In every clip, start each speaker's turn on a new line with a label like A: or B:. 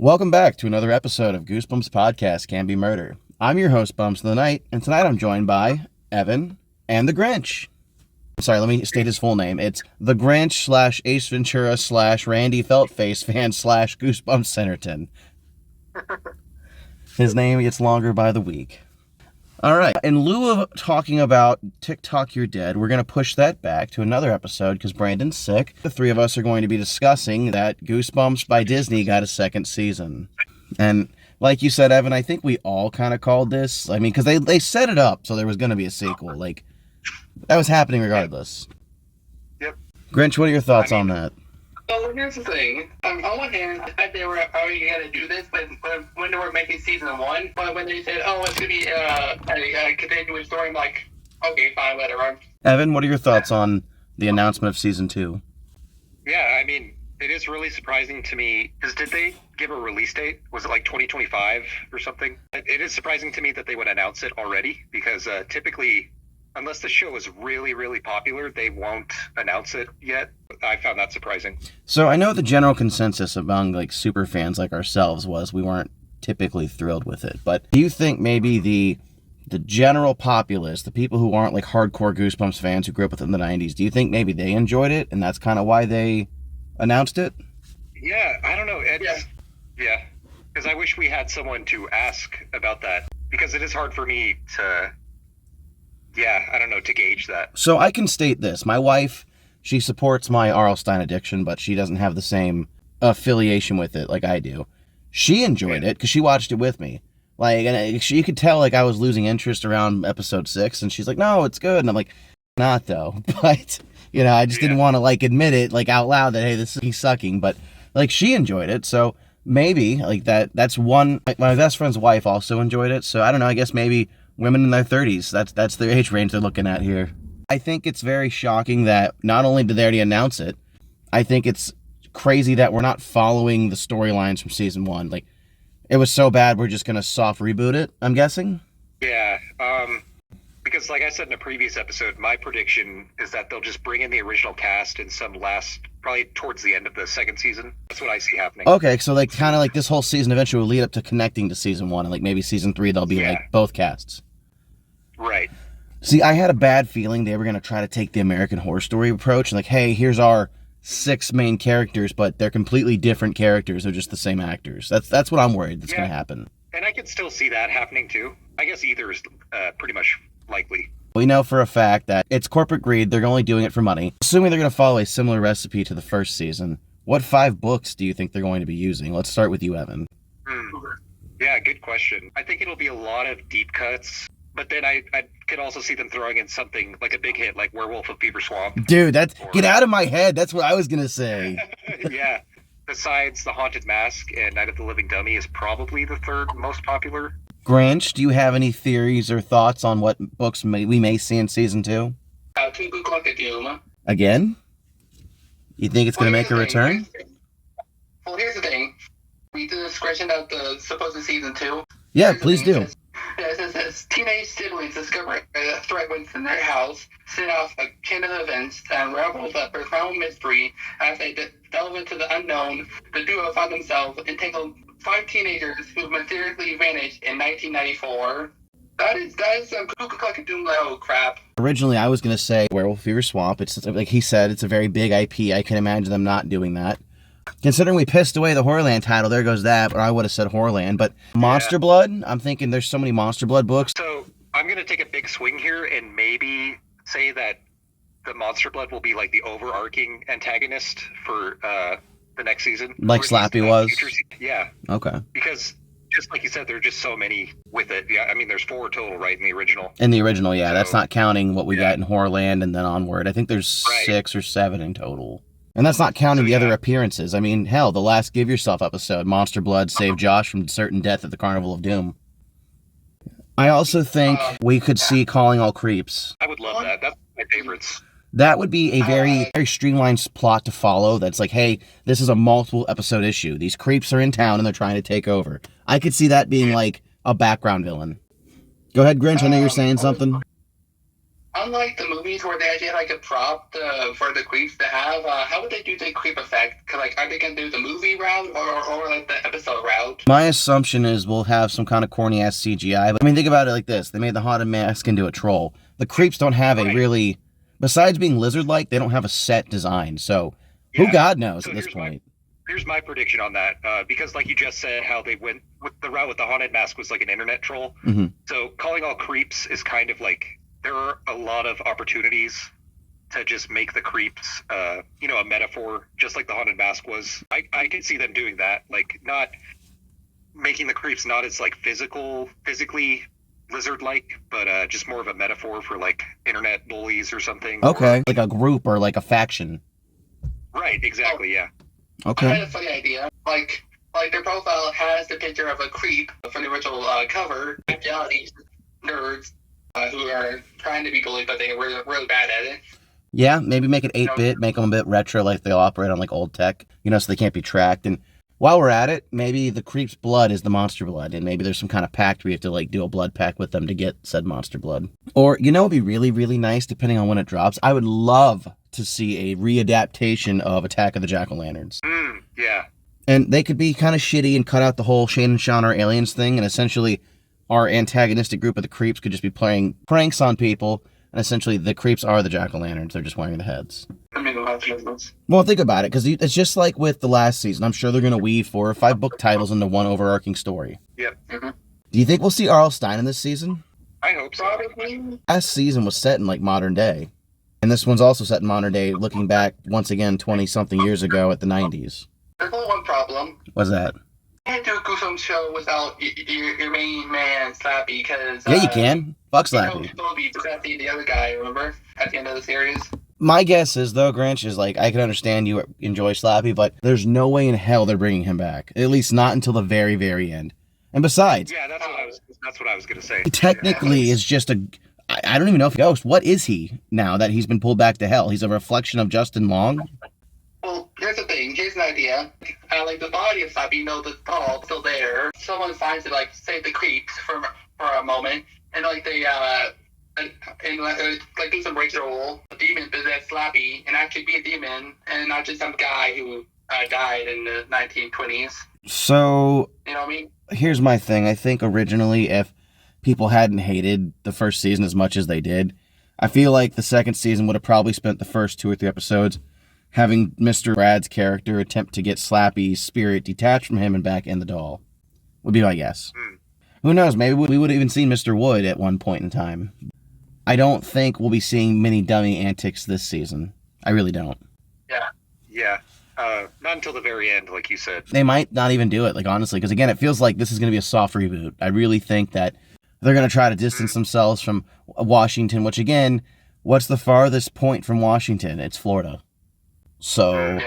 A: Welcome back to another episode of Goosebumps Podcast Can Be Murder. I'm your host, Bumps of the Night, and tonight I'm joined by Evan and the Grinch. Sorry, let me state his full name. It's the Grinch / Ace Ventura / Randy Feltface fan / Goosebumps Centerton. His name gets longer by the week. All right, in lieu of talking about TikTok You're Dead, we're going to push that back to another episode because Brandon's sick. The three of us are going to be discussing that Goosebumps by Disney got a second season. And like you said, Evan, I think we all kind of called this. I mean, because they set it up so there was going to be a sequel. Like, that was happening regardless.
B: Yep.
A: Grinch, what are your thoughts on that?
B: So here's the thing. On one hand, I thought they were already going to do this when they were making season 1. But when they said, oh, it's going to be a continuous story, I'm like, okay, fine, whatever.
A: Evan, what are your thoughts on the announcement of season 2?
C: Yeah, I mean, it is really surprising to me, because did they give a release date? Was it like 2025 or something? It is surprising to me that they would announce it already, because typically, unless the show is really, really popular, they won't announce it yet. I found that surprising.
A: So I know the general consensus among like super fans like ourselves was we weren't typically thrilled with it. But do you think maybe the general populace, the people who aren't like hardcore Goosebumps fans who grew up within the 90s, do you think maybe they enjoyed it and that's kind of why they announced it?
C: Yeah, I don't know. Yeah, because I wish we had someone to ask about that, because it is hard for me to, to gauge that.
A: So I can state this. My wife, she supports my R.L. Stine addiction, but she doesn't have the same affiliation with it like I do. She enjoyed it because she watched it with me. Like, and you could tell like I was losing interest around episode 6, and she's like, "No, it's good." And I'm like, "Not though." But I just didn't want to like admit it like out loud that hey, this is sucking. But like she enjoyed it, so maybe like that's one. Like, my best friend's wife also enjoyed it, so I don't know. I guess maybe women in their 30s. That's the age range they're looking at here. I think it's very shocking that not only did they already announce it, I think it's crazy that we're not following the storylines from season 1. Like, it was so bad, we're just going to soft reboot it, I'm guessing?
C: Yeah, because like I said in a previous episode, my prediction is that they'll just bring in the original cast in some probably towards the end of the second season. That's what I see happening.
A: Okay, so like kind of like this whole season eventually will lead up to connecting to season 1, and like maybe season 3 they'll be like both casts.
C: Right.
A: See, I had a bad feeling they were going to try to take the American Horror Story approach and like, hey, here's our 6 main characters, but they're completely different characters. They're just the same actors. That's what I'm worried that's going to happen.
C: And I can still see that happening too. I guess either is pretty much likely.
A: We know for a fact that it's corporate greed. They're only doing it for money. Assuming they're going to follow a similar recipe to the first season, what 5 books do you think they're going to be using? Let's start with you, Evan.
C: Yeah, good question. I think it'll be a lot of deep cuts. But then I could also see them throwing in something like a big hit, like Werewolf of Fever Swamp.
A: Dude, get out of my head. That's what I was going to say.
C: Yeah. Besides The Haunted Mask and Night of the Living Dummy is probably the 3rd most popular.
A: Grinch, do you have any theories or thoughts on what books we may see in season 2?
B: Cuckoo Clock of Doom.
A: Again? You think it's going to make a return?
B: Well, here's the thing. Read the description of the supposed season 2.
A: Yeah, please do.
B: It says teenage siblings discover a threat within their house, set off a chain of events that unravels a profound mystery. As they delve into the unknown, the duo find themselves entangled 5 teenagers who mysteriously vanished in 1994. That is some Cuckoo Clock of Doom level crap.
A: Originally, I was going to say Werewolf Fever Swamp. It's like he said, it's a very big IP. I can imagine them not doing that. Considering we pissed away the Horrorland title, there goes that, or I would have said Horrorland. But Monster Blood, I'm thinking there's so many Monster Blood books.
C: So I'm going to take a big swing here and maybe say that the Monster Blood will be like the overarching antagonist for the next season.
A: Like Slappy was?
C: Yeah.
A: Okay.
C: Because just like you said, there are just so many with it. Yeah, I mean, there's 4 total, right, in the original?
A: In the original, yeah. So, that's not counting what we got in Horrorland and then onward. I think there's 6 or 7 in total. And that's not counting the other appearances. I mean, hell, the last Give Yourself episode, Monster Blood saved Josh from certain death at the Carnival of Doom. I also think we could see Calling All Creeps.
C: I would love that. That's my favorites.
A: That would be a very streamlined plot to follow. That's like, hey, this is a multiple episode issue. These creeps are in town and they're trying to take over. I could see that being like a background villain. Go ahead, Grinch. I know you're saying something.
B: Unlike the movies where they actually had like a prop for the creeps to have, how would they do the creep effect? Cause like, are they gonna do the movie route or like the episode route?
A: My assumption is we'll have some kind of corny ass CGI. But I mean, think about it like this: they made the haunted mask into a troll. The creeps don't have a really, besides being lizard-like, they don't have a set design. So who God knows at this point.
C: Here's my prediction on that, because like you just said, how they went with the route with the haunted mask was like an internet troll.
A: Mm-hmm.
C: So calling all creeps is kind of like, there are a lot of opportunities to just make the creeps, a metaphor, just like the haunted mask was. I could see them doing that, like not making the creeps not as like physically lizard-like, but just more of a metaphor for like internet bullies or something.
A: Okay, like a group or like a faction.
C: Right, exactly, yeah.
A: Okay.
B: I had a funny idea. Like their profile has the picture of a creep from the original cover. In reality, nerds who are trying to be bullied, but they're really bad at it.
A: Yeah, maybe make it 8-bit, make them a bit retro, like they'll operate on like old tech, so they can't be tracked. And while we're at it, maybe the creep's blood is the monster blood, and maybe there's some kind of pact where you have to like do a blood pact with them to get said monster blood. Or, it'd be really, really nice, depending on when it drops. I would love to see a readaptation of Attack of the Jack-O-Lanterns.
C: Yeah.
A: And they could be kind of shitty and cut out the whole Shane and Sean are aliens thing, and essentially our antagonistic group of the creeps could just be playing pranks on people, and essentially the creeps are the Jack-O-Lanterns. They're just wearing the heads.
B: I mean, a lot of difference.
A: Well, think about it, because it's just like with the last season. I'm sure they're going to weave 4 or 5 book titles into one overarching story.
C: Yep.
B: Mm-hmm.
A: Do you think we'll see R.L. Stein in this season?
C: I hope so.
B: Probably.
A: Last season was set in like modern day. And this one's also set in modern day, looking back once again 20-something years ago at the 90s.
B: There's only one problem.
A: What's that?
B: You can't do a Goosebumps show without your main man, Slappy, because...
A: Yeah, you can. Fuck Slappy.
B: People will be Slappy, the other guy, remember? At the end of the series.
A: My guess is, though, Grinch, is like, I can understand you enjoy Slappy, but there's no way in hell they're bringing him back. At least not until the very, very end. And besides...
C: Yeah, that's what I was going to say.
A: Technically, is just a... I don't even know if Ghost. What is he now that he's been pulled back to hell? He's a reflection of Justin Long?
B: Well, here's the thing. Here's an idea. Like, the body of Slappy, the doll's still there. Someone finds it, like, save the creeps for a moment, and, like, they, do some ritual, demon possess Slappy, and actually be a demon, and not just some guy who died in the 1920s.
A: So...
B: You know what I mean?
A: Here's my thing. I think originally, if people hadn't hated the first season as much as they did, I feel like the second season would have probably spent the first 2 or 3 episodes having Mr. Brad's character attempt to get Slappy's spirit detached from him and back in the doll. Would be my guess. Who knows? Maybe we would have even seen Mr. Wood at one point in time. I don't think we'll be seeing many dummy antics this season. I really don't.
C: Yeah. Not until the very end, like you said.
A: They might not even do it, like, honestly, because again, it feels like this is going to be a soft reboot. I really think that they're going to try to distance themselves from Washington, which, again, what's the farthest point from Washington? It's Florida. So,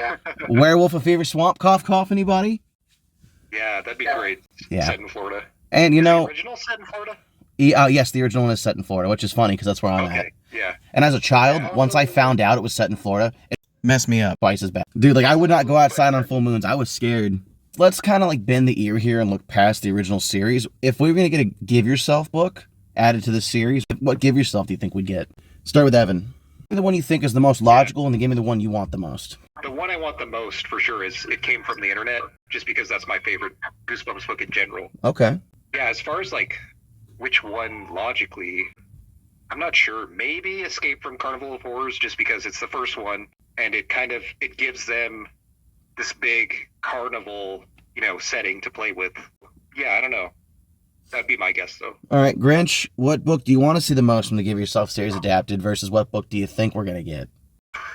A: Werewolf of Fever Swamp, cough, anybody?
C: Yeah, that'd be great.
A: Yeah.
C: Set in Florida.
A: And,
C: The original set in Florida?
A: Yes, the original one is set in Florida, which is funny, because that's where I'm at.
C: Yeah.
A: And as a child, once I found out it was set in Florida, it messed me up twice as bad. Dude, like, I would not go outside on full moons. I was scared. Let's kind of, like, bend the ear here and look past the original series. If we were going to get a Give Yourself book added to the series, what Give Yourself do you think we'd get? Start with Evan. Give me the one you think is the most logical, and then give me the one you want the most.
C: The one I want the most, for sure, is It Came From the Internet, just because that's my favorite Goosebumps book in general.
A: Okay.
C: Yeah, as far as, like, which one logically, I'm not sure. Maybe Escape from Carnival of Horrors, just because it's the first one, and it gives them this big carnival, setting to play with. Yeah, I don't know. That'd be my guess, though.
A: All right, Grinch, what book do you want to see the most from the Give Yourself series adapted versus what book do you think we're going to get?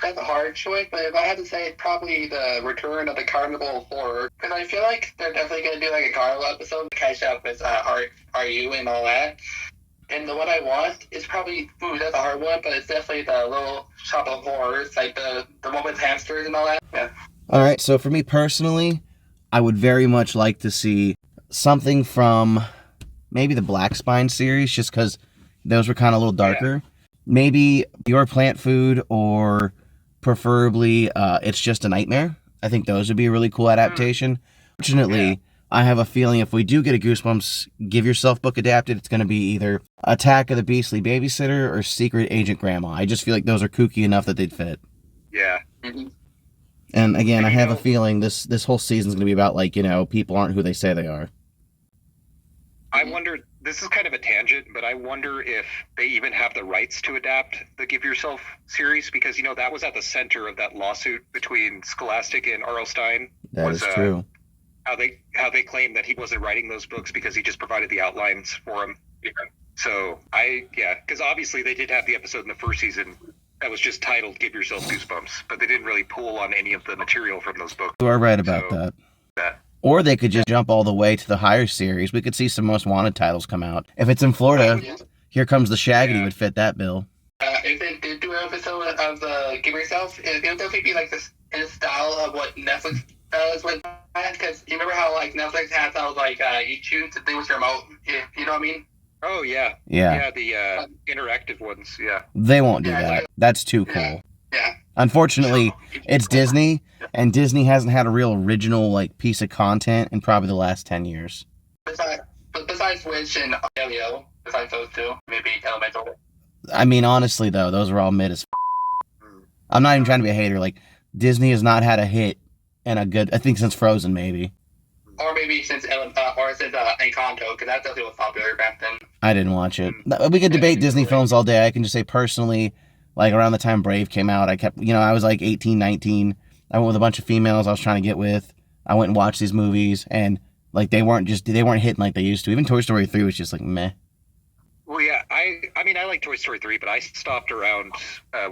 B: That's a hard choice, but if I had to say, probably the Return of the Carnival of Horror, because I feel like they're definitely going to do like a carnival episode to catch up with Are You and all that. And the one I want is probably, that's a hard one, but it's definitely the Little Shop of Horrors, like the one with hamsters and all that. Yeah.
A: All right, so for me personally, I would very much like to see something from maybe the Black Spine series, just because those were kind of a little darker. Yeah. Maybe Your Plant Food, or preferably It's Just a Nightmare. I think those would be a really cool adaptation. Fortunately, I have a feeling if we do get a Goosebumps Give Yourself book adapted, it's going to be either Attack of the Beastly Babysitter or Secret Agent Grandma. I just feel like those are kooky enough that they'd fit.
C: Yeah.
A: And again, I have a feeling this whole season's going to be about, like, people aren't who they say they are.
C: I wonder, this is kind of a tangent, but I wonder if they even have the rights to adapt the Give Yourself series, because, that was at the center of that lawsuit between Scholastic and R.L. Stein.
A: That is true.
C: How they claim that he wasn't writing those books because he just provided the outlines for them. Yeah. So, because obviously they did have the episode in the first season that was just titled Give Yourself Goosebumps, but they didn't really pull on any of the material from those books.
A: You are right about that. Or they could just jump all the way to the higher series. We could see some Most Wanted titles come out. If it's in Florida, Here Comes the Shaggy would fit that bill.
B: If they did do an episode of the Give Yourself, it would definitely be like this in the style of what Netflix does with that. Because you remember how like Netflix has those like you choose the thing with your remote. You know what I mean?
C: Oh yeah.
A: Yeah.
C: Yeah, the interactive ones. Yeah.
A: They won't do that. That's too cool.
B: Yeah.
A: Unfortunately, it's Disney, and Disney hasn't had a real original like piece of content in probably the last 10 years.
B: Besides which and Elio, besides those two, maybe Elemental.
A: I mean, honestly though, those are all mid as I'm not even trying to be a hater. Like, Disney has not had a hit and a good, I think, since Frozen, maybe.
B: Or maybe since Encanto, because that definitely was popular back then.
A: I didn't watch it. We could debate Disney films all day. I can just say personally, like around the time Brave came out, I kept, I was like 18, 19. I went with a bunch of females I was trying to get with. I went and watched these movies, and like they weren't hitting like they used to. Even Toy Story 3 was just like meh.
C: Well, yeah, I mean, I like Toy Story 3, but I stopped around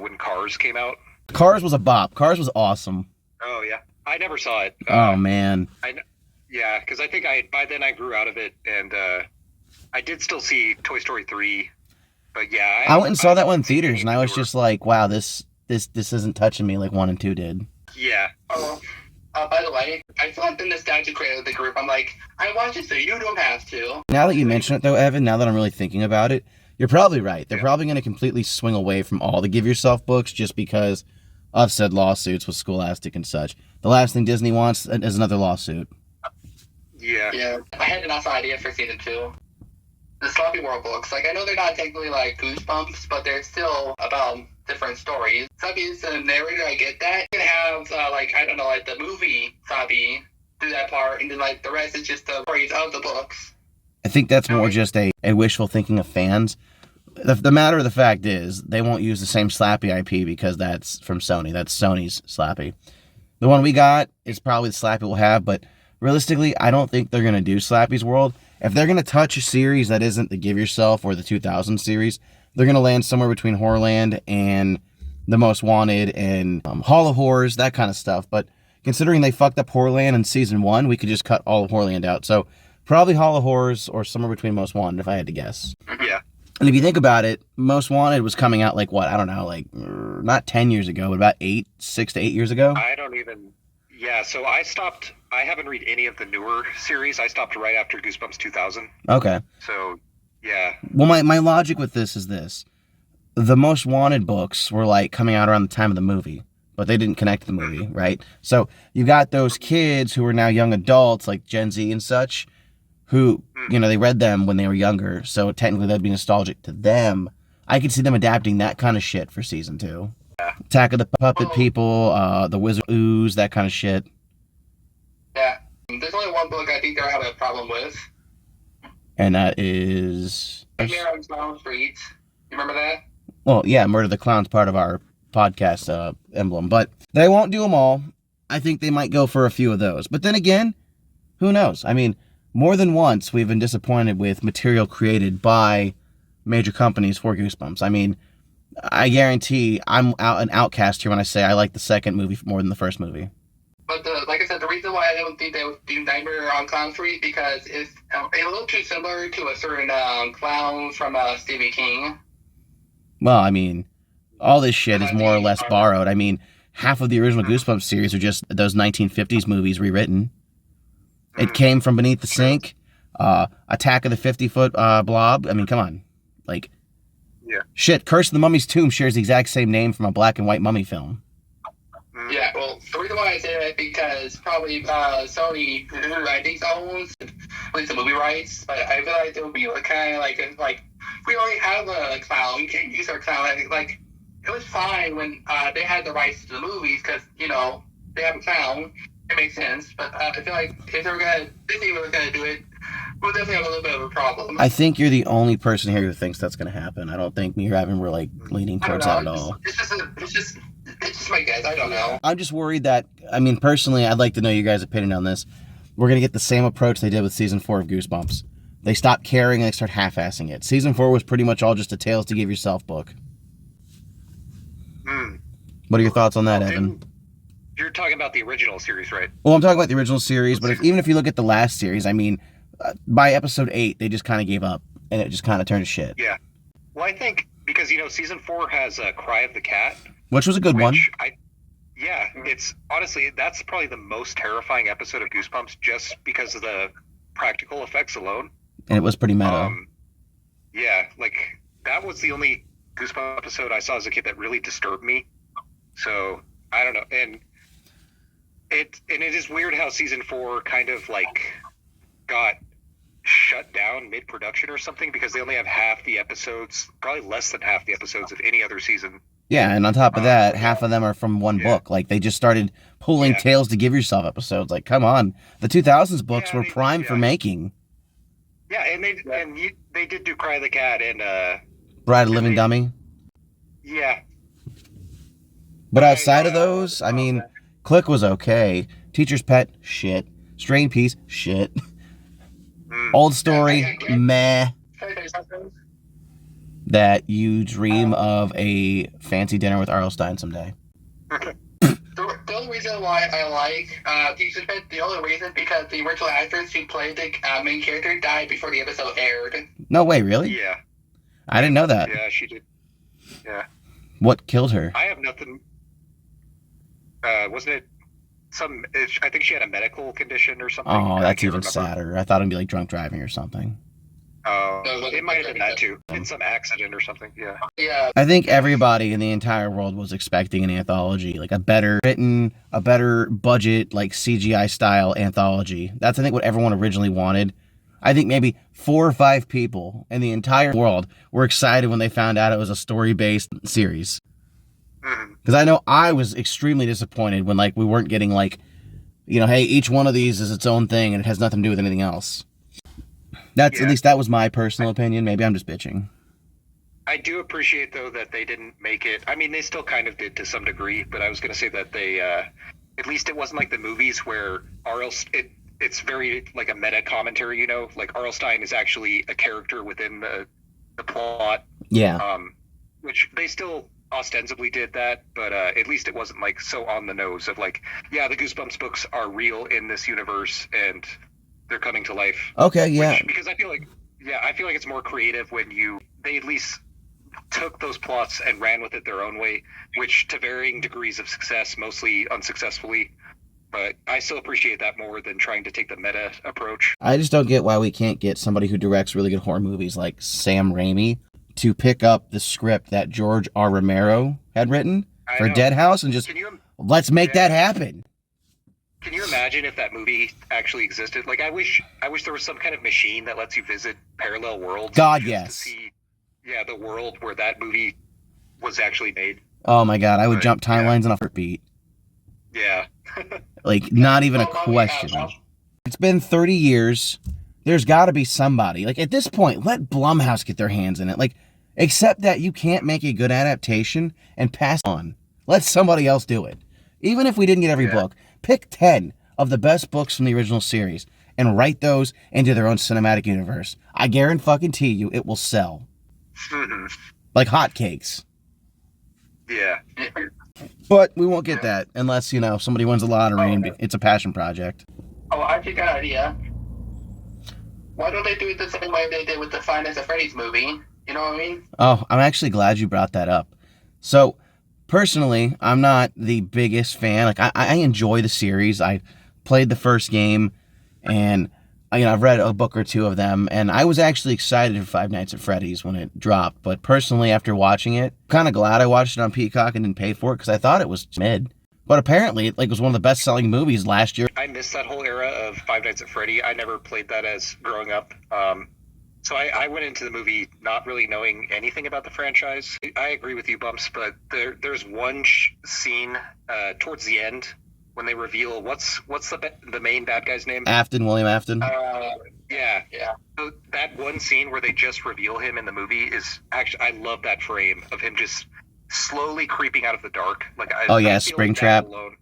C: when Cars came out.
A: Cars was a bop. Cars was awesome.
C: Oh, yeah. I never saw it.
A: Oh, man.
C: Yeah, because I think by then I grew out of it, and I did still see Toy Story 3, but yeah.
A: I went and saw that one in theaters, and I was just like, wow, this isn't touching me like 1 and 2 did.
C: Yeah.
B: By the way, I feel like the nostalgia creator of the group. I'm like, I watch it so you don't have to.
A: Now that you mention it, though, Evan, now that I'm really thinking about it, you're probably right. They're probably going to completely swing away from all the Give Yourself books just because of said lawsuits with Scholastic and such. The last thing Disney wants is another lawsuit.
C: Yeah.
B: Yeah. I had an awesome idea for season 2. The Sloppy World books. Like, I know they're not technically like Goosebumps, but they're still about different stories. Sabi is the narrator, I get that. You can have, like the movie Sabi do that part, and then, like, the rest is just the stories of the books.
A: I think that's more just a wishful thinking of fans. The matter of the fact is, they won't use the same Slappy IP because that's from Sony. That's Sony's Slappy. The one we got is probably the Slappy we'll have, but realistically, I don't think they're going to do Slappy's World. If they're going to touch a series that isn't the Give Yourself or the 2000 series, they're going to land somewhere between Horrorland and The Most Wanted and Hall of Horrors, that kind of stuff. But considering they fucked up Horrorland in season 1, we could just cut all of Horrorland out. So probably Hall of Horrors or somewhere between Most Wanted, if I had to guess.
C: Yeah.
A: And if you think about it, Most Wanted was coming out like what? I don't know, like not 10 years ago, but about 6 to 8 years ago.
C: I don't even... Yeah, so I haven't read any of the newer series. I stopped right after Goosebumps 2000.
A: Okay.
C: So, yeah.
A: Well, my logic with this is this. The Most Wanted books were like coming out around the time of the movie, but they didn't connect to the movie, right? So you got those kids who are now young adults, like Gen Z and such, who, they read them when they were younger, so technically that'd be nostalgic to them. I could see them adapting that kind of shit for season 2.
C: Yeah.
A: Attack of the Puppet People, the Wizard Ooze, that kind of shit.
B: Yeah. There's only one book I think they're having a problem with.
A: And that is...
B: Nightmare on Elm Street. You remember that?
A: Well, yeah, Murder the Clown's part of our podcast emblem. But they won't do them all. I think they might go for a few of those. But then again, who knows? I mean, more than once we've been disappointed with material created by major companies for Goosebumps. I mean, I guarantee I'm an outcast here when I say I like the second movie more than the first movie.
B: But like I said, the reason why I don't think they would do Nightmare on Clown Street because it's a little too similar to a certain clown from Stephen King.
A: Well, I mean, all this shit is more or less borrowed. I mean, half of the original Goosebumps series are just those 1950s movies rewritten. It came from Beneath the Sink, Attack of the 50-Foot Blob. I mean, come on. Like,
C: yeah.
A: Shit, Curse of the Mummy's Tomb shares the exact same name from a black and white mummy film.
B: Yeah, Yeah, well, the reason why I say that because probably Sony, who I think owns at least the movie rights, but I feel like there would be kind of like we already have a clown, we can't use our clown. Like it was fine when they had the rights to the movies because they have a clown. It makes sense, but I feel like if Disney was gonna do it, we'll definitely have a little bit of a problem.
A: I think you're the only person here who thinks that's going to happen. I don't think me or Evan were like leaning towards that at all.
B: It's just my guess. I don't know.
A: I'm just worried that, I mean, personally, I'd like to know you guys' opinion on this. We're going to get the same approach they did with season 4 of Goosebumps. They stopped caring and they start half-assing it. Season 4 was pretty much all just a Tales to Give Yourself book. What are your thoughts on that, Evan?
C: You're talking about the original series, right?
A: Well, I'm talking about the original series, but even if you look at the last series, I mean, by episode 8, they just kind of gave up, and it just kind of turned to shit.
C: Yeah. Well, I think because, season 4 has Cry of the Cat.
A: Which was a good one.
C: It's honestly, that's probably the most terrifying episode of Goosebumps just because of the practical effects alone.
A: And it was pretty meta.
C: That was the only Goosebumps episode I saw as a kid that really disturbed me. So, I don't know. And it is weird how season 4 kind of got shut down mid-production or something because they only have half the episodes, probably less than half the episodes of any other season.
A: Yeah, and on top of that, half of them are from one book. Like, they just started pulling Tales to Give Yourself episodes. Like, come on. The 2000s books were prime for making.
C: Yeah, and they did do Cry of the Cat and...
A: Bride of Living Dummy?
C: Yeah.
A: But outside of those, I mean, Click was okay. Teacher's Pet, shit. Strain Piece, shit. Old Story, meh. That you dream of a fancy dinner with R.L. Stine someday.
B: The only reason why I like Teacher's Pet, the only reason because the original actress who played the main character died before the episode aired.
A: No way, really?
C: Yeah.
A: I didn't know that.
C: Yeah, she did. Yeah.
A: What killed her?
C: I have nothing. Wasn't it I think she had a medical condition or something.
A: Oh, that's even sadder. I thought it'd be like drunk driving or something.
C: Oh, it might have been that too. In some accident or something, yeah.
B: Yeah.
A: I think everybody in the entire world was expecting an anthology, like a better written, a better budget, like CGI style anthology. That's, I think, what everyone originally wanted. I think maybe 4 or 5 people in the entire world were excited when they found out it was a story-based series. Because I know I was extremely disappointed when, we weren't getting, hey, each one of these is its own thing and it has nothing to do with anything else. At least that was my personal opinion. Maybe I'm just bitching.
C: I do appreciate, though, that they didn't make it. I mean, they still kind of did to some degree, but I was going to say that they, at least it wasn't like the movies where it's very like a meta commentary, like R.L. Stine is actually a character within the plot.
A: Yeah.
C: Which they still ostensibly did that, but at least it wasn't so on the nose of the Goosebumps books are real in this universe and they're coming to life.
A: Okay, yeah.
C: Because I feel like it's more creative when they at least took those plots and ran with it their own way, which to varying degrees of success, mostly unsuccessfully. But I still appreciate that more than trying to take the meta approach.
A: I just don't get why we can't get somebody who directs really good horror movies like Sam Raimi to pick up the script that George R. Romero had written for Dead House and just, let's make that happen.
C: Can you imagine if that movie actually existed? I wish there was some kind of machine that lets you visit parallel worlds.
A: God, yes.
C: To see, the world where that movie was actually made.
A: Oh my God, I would jump timelines in a heartbeat.
C: Yeah.
A: Not even a question. It's been 30 years. There's got to be somebody. At this point, let Blumhouse get their hands in it. Accept that you can't make a good adaptation and pass on. Let somebody else do it. Even if we didn't get every book, pick 10 of the best books from the original series and write those into their own cinematic universe. I guarantee you it will sell. Like hotcakes.
C: Yeah.
A: But we won't get that unless, somebody wins the lottery and it's a passion project.
B: Oh, I think an idea. Why don't they do it the same way they did with the Five Nights at Freddy's movie? You know what I mean?
A: Oh, I'm actually glad you brought that up. So, personally, I'm not the biggest fan. I enjoy the series. I played the first game, and I've read a book or two of them, and I was actually excited for Five Nights at Freddy's when it dropped. But personally, after watching it, kind of glad I watched it on Peacock and didn't pay for it because I thought it was mid. But apparently, it was one of the best-selling movies last year.
C: I missed that whole era of Five Nights at Freddy. I never played that as growing up. So I went into the movie not really knowing anything about the franchise. I agree with you, Bumps, but there's one scene towards the end when they reveal what's the main bad guy's name?
A: William Afton.
C: Yeah. So that one scene where they just reveal him in the movie is actually, I love that frame of him just slowly creeping out of the dark.
A: Springtrap.
C: Alone.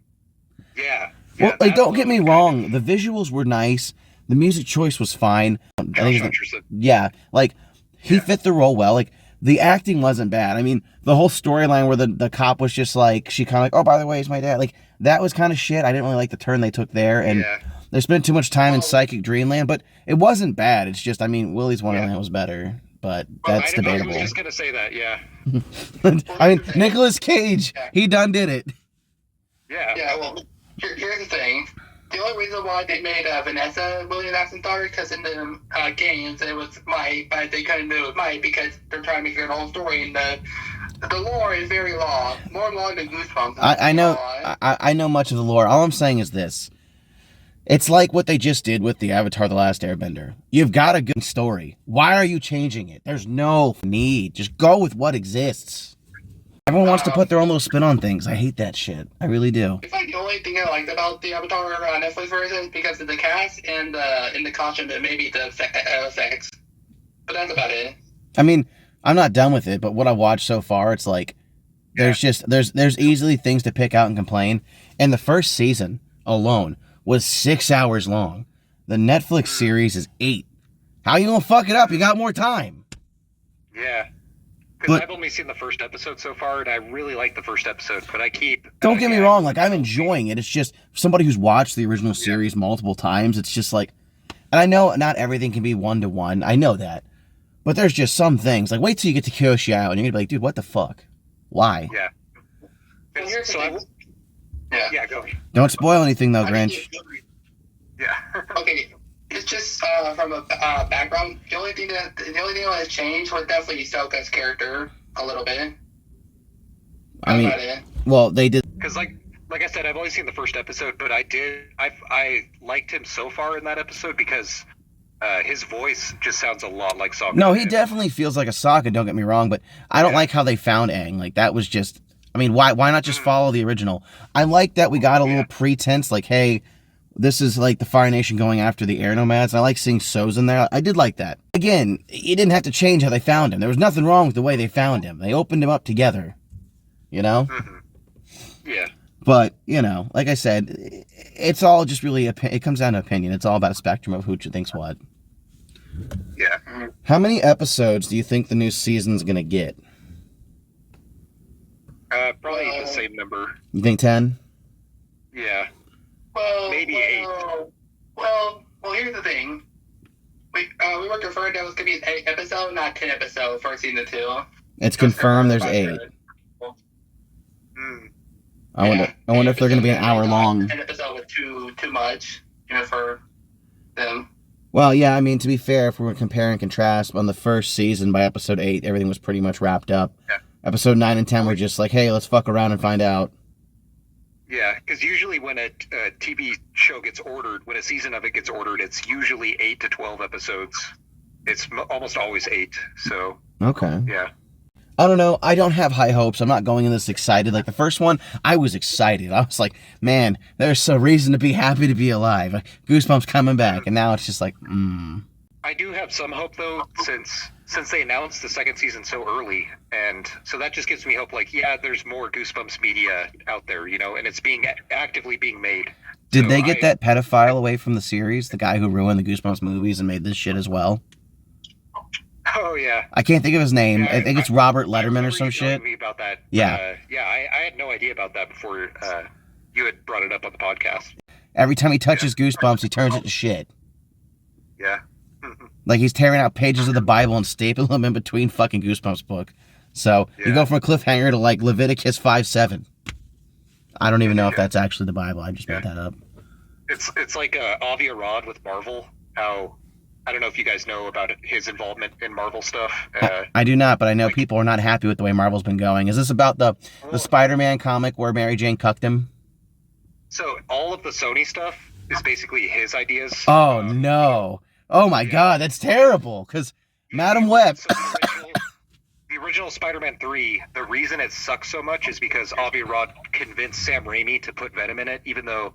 C: Yeah.
A: Well, don't get me wrong. The visuals were nice. The music choice was fine. He fit the role well. The acting wasn't bad. I mean, the whole storyline where the cop was just she kind of oh, by the way, he's my dad. That was kind of shit. I didn't really like the turn they took there. And they spent too much time in Psychic Dreamland, but it wasn't bad. It's just, Willy's Wonderland was better, but that's debatable.
C: I was just going to say that, yeah.
A: Nicolas Cage, he done did it.
C: Yeah.
B: Yeah, well, here's the thing. The only reason why they made Vanessa William Afton daughter, because in the games it was Mike, but they couldn't do it with Mike because they're trying to make their whole story, and the lore is very long, more long than Goosebumps.
A: I know much of the lore. All I'm saying is this. It's like what they just did with the Avatar The Last Airbender. You've got a good story. Why are you changing it? There's no need. Just go with what exists. Everyone wants to put their own little spin on things. I hate that shit. I really do.
B: It's the only thing I liked about the Avatar Netflix version because of the cast and the costume and maybe the effects. But that's about it.
A: I mean, I'm not done with it, but what I watched so far, it's there's easily things to pick out and complain. And the first season alone was 6 hours long. The Netflix series is 8. How you gonna fuck it up? You got more time.
C: Yeah. Because I've only seen the first episode so far, and I really like the first episode, but I keep...
A: Don't get me wrong, I'm enjoying it. It's just, somebody who's watched the original series multiple times, it's just and I know not everything can be one-to-one, I know that. But there's just some things, wait till you get to Kyoshi Island, you're gonna be like, dude, what the fuck? Why?
C: Yeah. Go.
A: Don't spoil anything, though, Grinch.
C: Yeah.
B: Okay. It's just from a background. The only thing that has changed was definitely Hisoka's character a little bit.
A: Well, they did.
C: Because like I said, I've only seen the first episode, but I liked him so far in that episode because his voice just sounds a lot like Sokka.
A: No, he definitely feels like a Sokka. Don't get me wrong, but I don't like how they found Aang. That was just. I mean, why not just follow the original? I like that we got a little pretense, hey. This is the Fire Nation going after the air nomads. I like seeing Soz in there. I did like that. Again, you didn't have to change how they found him. There was nothing wrong with the way they found him. They opened him up together. You know?
C: Mm-hmm. Yeah.
A: But, like I said, it's all just really, it comes down to opinion. It's all about a spectrum of who thinks what.
C: Yeah.
A: How many episodes do you think the new season's going to get?
C: Probably the same number.
A: You think 10?
C: Yeah.
B: Well,
C: maybe 8.
B: Well, here's the thing. We were confirmed that it was going to be an 8 episode, not 10 episodes for season 2.
A: It's confirmed there's 8. I wonder if they're going to be an hour long.
B: 10 episode was too much, for them.
A: Well, yeah, I mean, to be fair, if we were compare and contrast, on the first season by episode 8, everything was pretty much wrapped up.
C: Yeah.
A: Episode 9 and 10 were just hey, let's fuck around and find out.
C: Yeah, because usually when a TV show gets ordered, when a season of it gets ordered, it's usually 8 to 12 episodes. It's almost always 8, so...
A: Okay.
C: Yeah.
A: I don't know. I don't have high hopes. I'm not going in this excited. The first one, I was excited. I was like, man, there's a reason to be happy to be alive. Goosebumps coming back. And now it's just
C: I do have some hope, though, since they announced the second season so early. And so that just gives me hope, there's more Goosebumps media out there, and it's actively being made.
A: Did they get that pedophile away from the series? The guy who ruined the Goosebumps movies and made this shit as well?
C: Oh, yeah.
A: I can't think of his name. I think it's Robert Letterman or some shit.
C: Me about that.
A: Yeah.
C: I had no idea about that before you had brought it up on the podcast.
A: Every time he touches Goosebumps, he turns it to shit.
C: Yeah.
A: He's tearing out pages of the Bible and stapling them in between fucking Goosebumps book. So, you go from a cliffhanger to, Leviticus 5:7. I don't even know if that's actually the Bible. I just made that up.
C: It's like Avi Arad with Marvel. How... I don't know if you guys know about his involvement in Marvel stuff.
A: I do not, but I know people are not happy with the way Marvel's been going. Is this about the Spider-Man comic where Mary Jane cucked him?
C: So all of the Sony stuff is basically his ideas.
A: Oh no! Oh my God, that's terrible. Because Madam Web.
C: So the original Spider-Man 3, the reason it sucks so much is because Avi Arad convinced Sam Raimi to put Venom in it, even though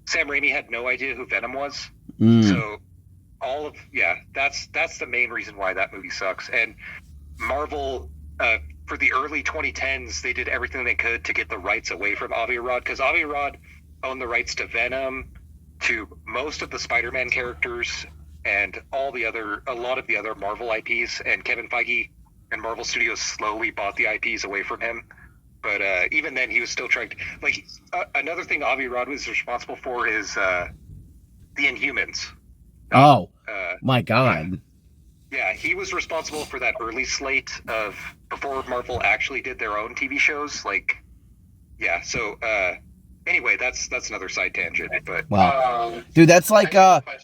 C: Sam Raimi had no idea who Venom was. So that's the main reason why that movie sucks. And Marvel, for the early 2010s, they did everything they could to get the rights away from Avi Arad, because Avi Arad owned the rights to Venom, to most of the Spider-Man characters, and a lot of the other Marvel IPs, and Kevin Feige and Marvel Studios slowly bought the IPs away from him. But even then, he was still trying to... another thing Avi Arad was responsible for is the Inhumans.
A: My God.
C: Yeah, he was responsible for that early slate of... before Marvel actually did their own TV shows. Anyway, that's another side tangent. But
A: wow, dude, that's like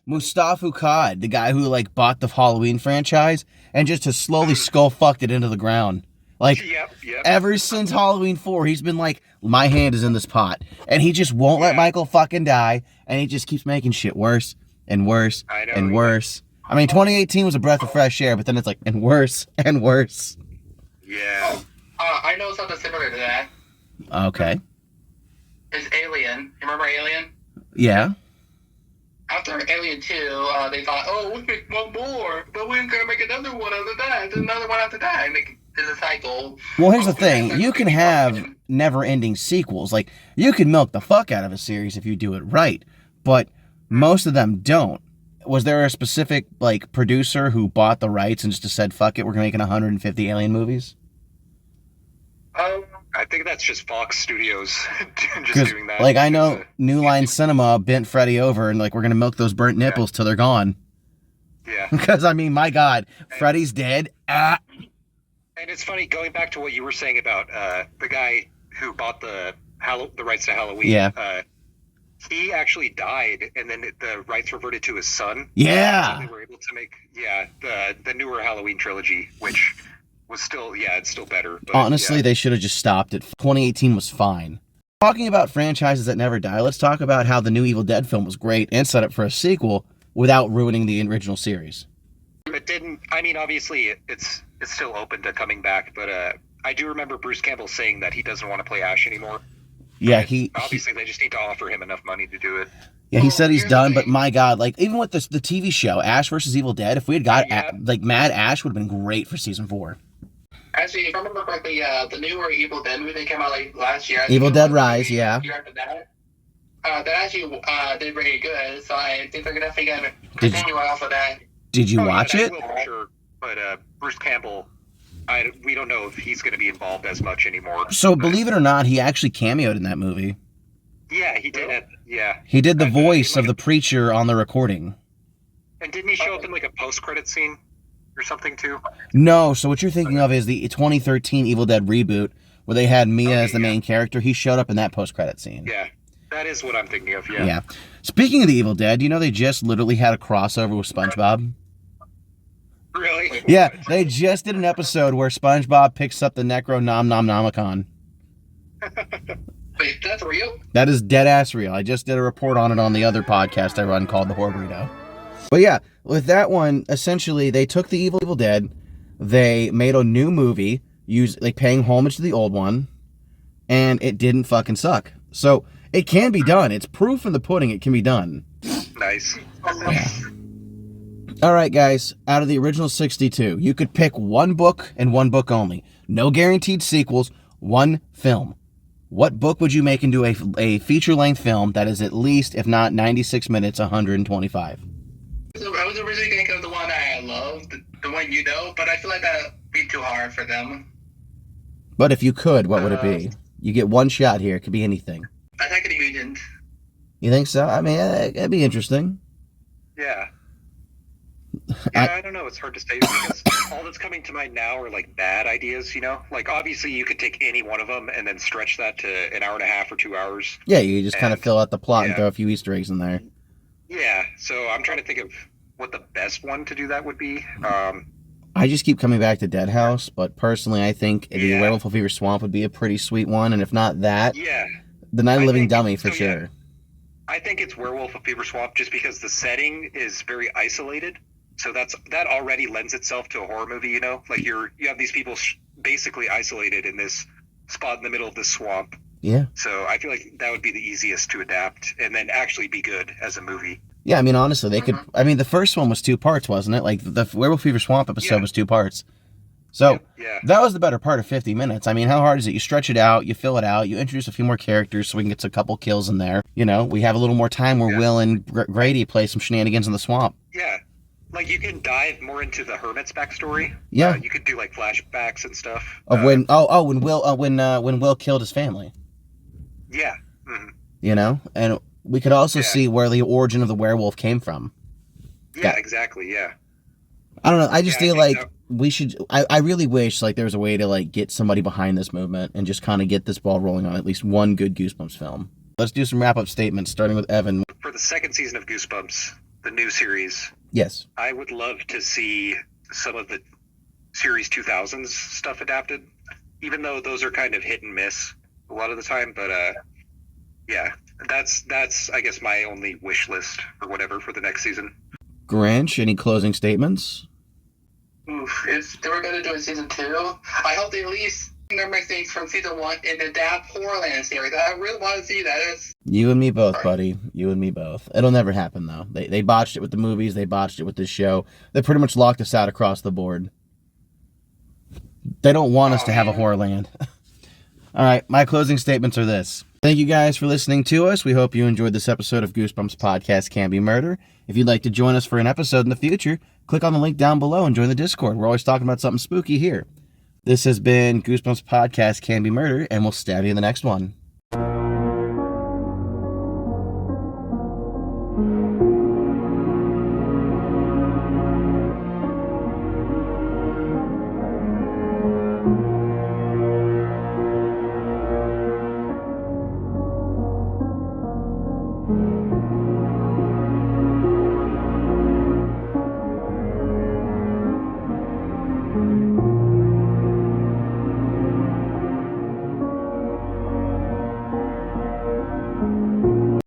A: Mustafa Khad, the guy who bought the Halloween franchise and just has slowly skull fucked it into the ground.
C: Yep.
A: Ever since Halloween 4, he's been like, my hand is in this pot, and he just won't let Michael fucking die, and he just keeps making shit worse and worse and worse. I mean, 2018 was a breath of fresh air, but then it's and worse and worse.
C: Yeah.
B: I know something similar to that.
A: Okay.
B: It's Alien. You remember Alien?
A: Yeah.
B: After Alien 2, they thought, we make one more, but we're going to make another one after that, and another one after that, and it's a cycle.
A: Well, here's the thing. You can have never-ending sequels. You can milk the fuck out of a series if you do it right, but most of them don't. Was there a specific, producer who bought the rights and just said, fuck it, we're making 150 Alien movies?
C: I think that's just Fox Studios just doing that.
A: I know New Line Cinema bent Freddy over and we're going to milk those burnt nipples till they're gone.
C: Yeah.
A: Because, my God, Freddy's dead. Ah.
C: And it's funny, going back to what you were saying about the guy who bought the rights to Halloween.
A: Yeah.
C: He actually died, and then the rights reverted to his son.
A: Yeah.
C: So they were able to make, the newer Halloween trilogy, which... was still, it's still better. But,
A: honestly, they should have just stopped it. 2018 was fine. Talking about franchises that never die, let's talk about how the new Evil Dead film was great and set up for a sequel without ruining the original series.
C: It didn't, obviously, it's still open to coming back, but I do remember Bruce Campbell saying that he doesn't want to play Ash anymore.
A: Yeah,
C: obviously, they just need to offer him enough money to do it.
A: Yeah, he said he's done, but my God, even with the TV show, Ash vs. Evil Dead, if we had got, Mad Ash would have been great for season 4.
B: Actually, if I remember correctly, the newer Evil Dead movie that came out last year.
A: Evil Dead Rise, yeah.
B: Year after that. That actually did very good, so I think they're definitely going to continue off of that.
A: Did you watch it?
C: Will for sure, but Bruce Campbell, we don't know if he's going to be involved as much anymore.
A: So, believe it or not, he actually cameoed in that movie.
C: Yeah, he did.
A: He did the voice of the preacher on the recording.
C: And didn't he show up in a post-credit scene? Or something too? No,
A: so what you're thinking of is the 2013 Evil Dead reboot where they had Mia as the main character. He showed up in that post-credit scene.
C: Yeah, that is what I'm thinking of, yeah.
A: Speaking of the Evil Dead, they just literally had a crossover with SpongeBob?
C: Really?
A: Yeah, they just did an episode where SpongeBob picks up the Necro Nom Nom Nomicon.
B: Wait, that's real?
A: That is dead-ass real. I just did a report on it on the other podcast I run called The Horror Burrito. But yeah, with that one, essentially, they took the Evil Dead, they made a new movie, paying homage to the old one, and it didn't fucking suck. So, it can be done. It's proof in the pudding it can be done.
C: Nice.
A: Yeah. Alright, guys, out of the original 62, you could pick one book and one book only. No guaranteed sequels, one film. What book would you make into a feature-length film that is at least, if not 96 minutes, 125?
B: I was originally going to go the one I loved, the one but I feel like that would be too hard for them.
A: But if you could, what would it be? You get one shot here. It could be anything.
B: Attack of the Mutants.
A: You think so? I mean, it'd be interesting.
C: Yeah. I don't know. It's hard to say because all that's coming to mind now are bad ideas, obviously you could take any one of them and then stretch that to an hour and a half or 2 hours.
A: Yeah, you just kind of fill out the plot and throw a few Easter eggs in there.
C: Yeah, so I'm trying to think of what the best one to do that would be.
A: I just keep coming back to Dead House, but personally I think the Werewolf of Fever Swamp would be a pretty sweet one, and if not that, The Night of the Living Dummy for sure.
C: I think it's Werewolf of Fever Swamp just because the setting is very isolated. So that already lends itself to a horror movie, you know? Like you have these people basically isolated in this spot in the middle of this swamp.
A: Yeah.
C: So I feel like that would be the easiest to adapt and then actually be good as a movie.
A: Yeah, I mean, honestly, they could... I mean, the first one was 2 parts, wasn't it? Like, the Werewolf Fever Swamp episode was 2 parts. So, that was the better part of 50 minutes. I mean, how hard is it? You stretch it out, you fill it out, you introduce a few more characters so we can get a couple kills in there. You know, we have a little more time where Will and Grady play some shenanigans in the swamp.
C: Yeah. Like, you can dive more into the Hermit's backstory.
A: Yeah.
C: You could do, like, flashbacks and stuff.
A: Of when Will killed his family.
C: Yeah. Mm-hmm.
A: You know? And we could also see where the origin of the werewolf came from.
C: Yeah, exactly, yeah.
A: I don't know, I just feel like we should... I really wish, like, there was a way to, like, get somebody behind this movement and just kind of get this ball rolling on at least one good Goosebumps film. Let's do some wrap-up statements, starting with Evan.
C: For the second season of Goosebumps, the new series...
A: Yes.
C: I would love to see some of the Series 2000s stuff adapted, even though those are kind of hit and miss a lot of the time. But yeah, that's I guess my only wish list or whatever for the next season.
A: Grinch, any closing statements?
B: Oof, if they were going to do a season 2, I hope they at least their mistakes from season 1 and adapt Horrorland series. I really want to see that.
A: You and me both, buddy. You and me both. It'll never happen, though. They botched it with the movies. They botched it with this show. They pretty much locked us out across the board. They don't want us to have a Horrorland. All right, my closing statements are this. Thank you guys for listening to us. We hope you enjoyed this episode of Goosebumps Podcast Can Be Murder. If you'd like to join us for an episode in the future, click on the link down below and join the Discord. We're always talking about something spooky here. This has been Goosebumps Podcast Can Be Murder, and we'll stab you in the next one.